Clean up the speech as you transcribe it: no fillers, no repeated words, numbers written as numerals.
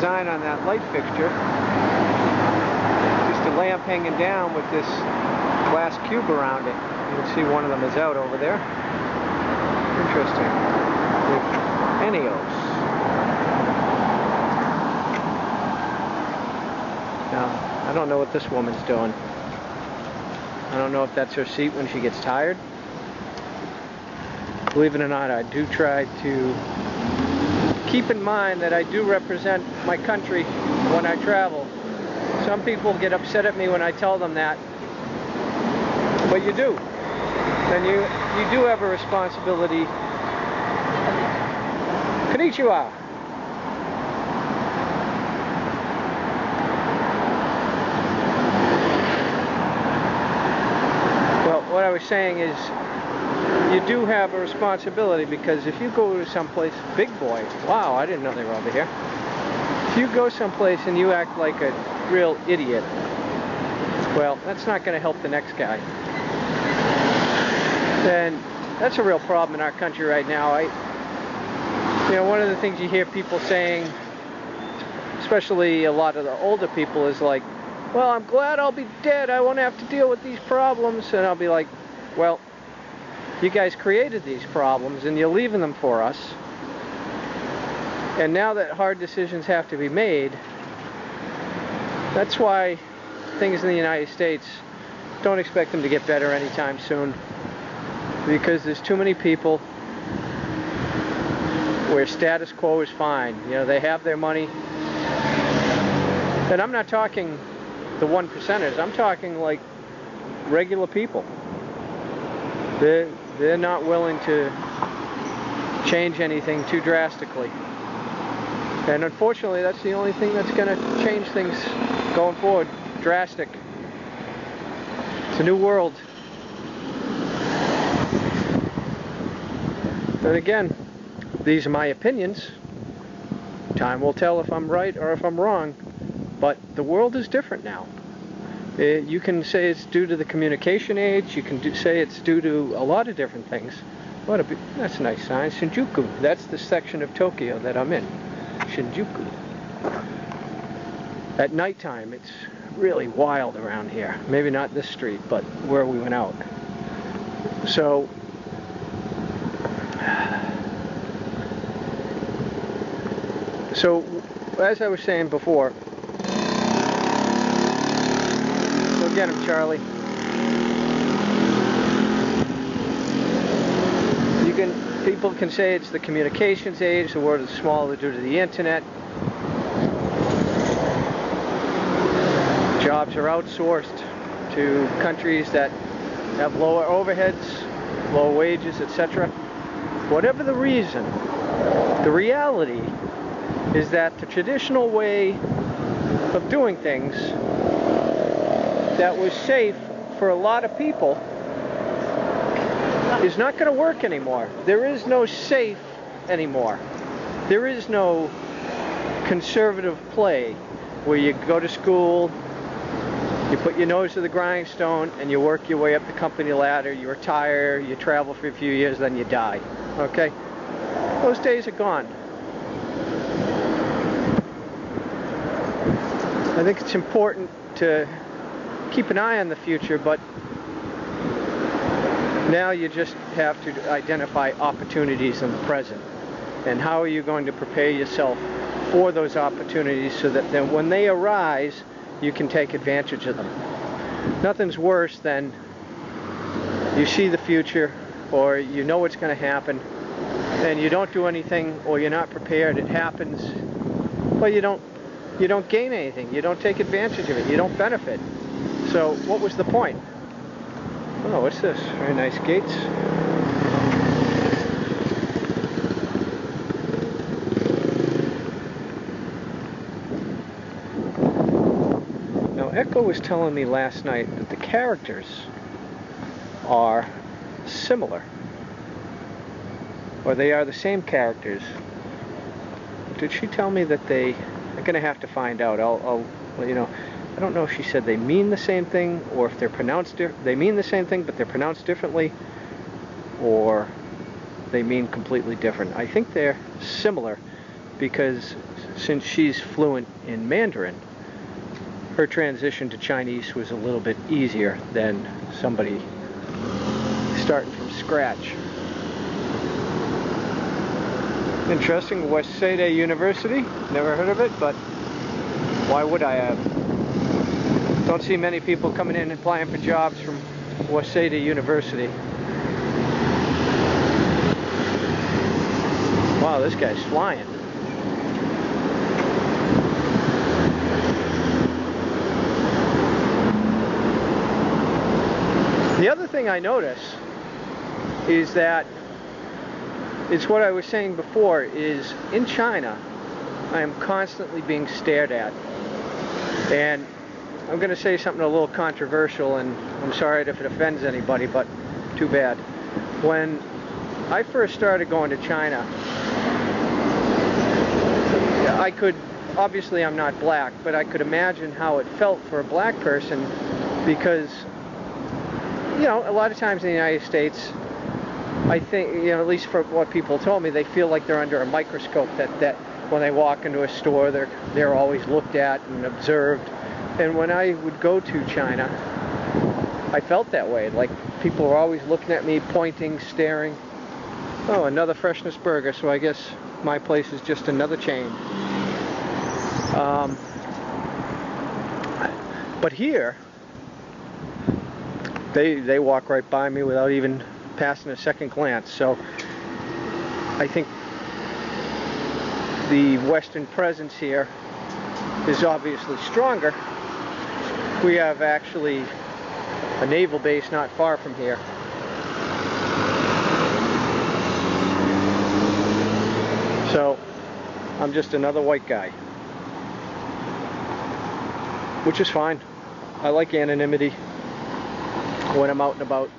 design on that light fixture. Just a lamp hanging down with this glass cube around it. You can see one of them is out over there. Interesting. With Enios. Now, I don't know what this woman's doing. I don't know if that's her seat when she gets tired. Believe it or not, I do try to keep in mind that I do represent my country when I travel. Some people get upset at me when I tell them that, but you do. And you do have a responsibility. Konnichiwa. Well, what I was saying is, you do have a responsibility, because if you go to someplace, big boy, wow, I didn't know they were over here. If you go someplace and you act like a real idiot, well, that's not going to help the next guy. And that's a real problem in our country right now. You know, one of the things you hear people saying, especially a lot of the older people, is like, well, I'm glad I'll be dead, I won't have to deal with these problems. And I'll be like, well, you guys created these problems and you're leaving them for us. And now that hard decisions have to be made, that's why things in the United States, don't expect them to get better anytime soon. Because there's too many people where status quo is fine. You know, they have their money. And I'm not talking the 1%ers, I'm talking like regular people. They're not willing to change anything too drastically. And unfortunately, that's the only thing that's going to change things going forward. Drastic. It's a new world. But again, these are my opinions. Time will tell if I'm right or if I'm wrong. But the world is different now. You can say it's due to the communication age. You can say it's due to a lot of different things. That's a nice sign. Shinjuku. That's the section of Tokyo that I'm in. Shinjuku. At nighttime, it's really wild around here. Maybe not this street, but where we went out. So, as I was saying before, go get him, Charlie. People can say it's the communications age, the world is smaller due to the internet. Jobs are outsourced to countries that have lower overheads, lower wages, etc. Whatever the reason, the reality is that the traditional way of doing things that was safe for a lot of people is not going to work anymore. There is no safe anymore. There is no conservative play where you go to school, you put your nose to the grindstone, and you work your way up the company ladder, you retire, you travel for a few years, then you die. Okay? Those days are gone. I think it's important to keep an eye on the future, but now you just have to identify opportunities in the present. And how are you going to prepare yourself for those opportunities so that then when they arise, you can take advantage of them. Nothing's worse than you see the future, or you know what's going to happen, and you don't do anything, or you're not prepared. It happens, but you don't gain anything. You don't take advantage of it. You don't benefit. So what was the point? Oh, what's this? Very nice gates. Now, Echo was telling me last night that the characters are similar, or they are the same characters. Did she tell me that I'm going to have to find out. I'll let you know. I don't know if she said they mean the same thing, or if they're pronounced they mean the same thing but they're pronounced differently, or they mean completely different. I think they're similar because since she's fluent in Mandarin, her transition to Chinese was a little bit easier than somebody starting from scratch. Interesting, Waseda University. Never heard of it, but why would I have? Don't see many people coming in and applying for jobs from Waseda University. Wow, this guy's flying. The other thing I notice is that it's what I was saying before, is in China I am constantly being stared at. And I'm going to say something a little controversial, and I'm sorry if it offends anybody, but too bad. When I first started going to China, I could, obviously I'm not black, but I could imagine how it felt for a black person, because, you know, a lot of times in the United States, I think, you know, at least for what people told me, they feel like they're under a microscope, that when they walk into a store, they're always looked at and observed. And when I would go to China, I felt that way. Like, people were always looking at me, pointing, staring. Oh, another Freshness Burger, so I guess my place is just another chain. But here, they walk right by me without even passing a second glance. So I think the Western presence here is obviously stronger. We have actually a naval base not far from here. So I'm just another white guy, which is fine. I like anonymity when I'm out and about.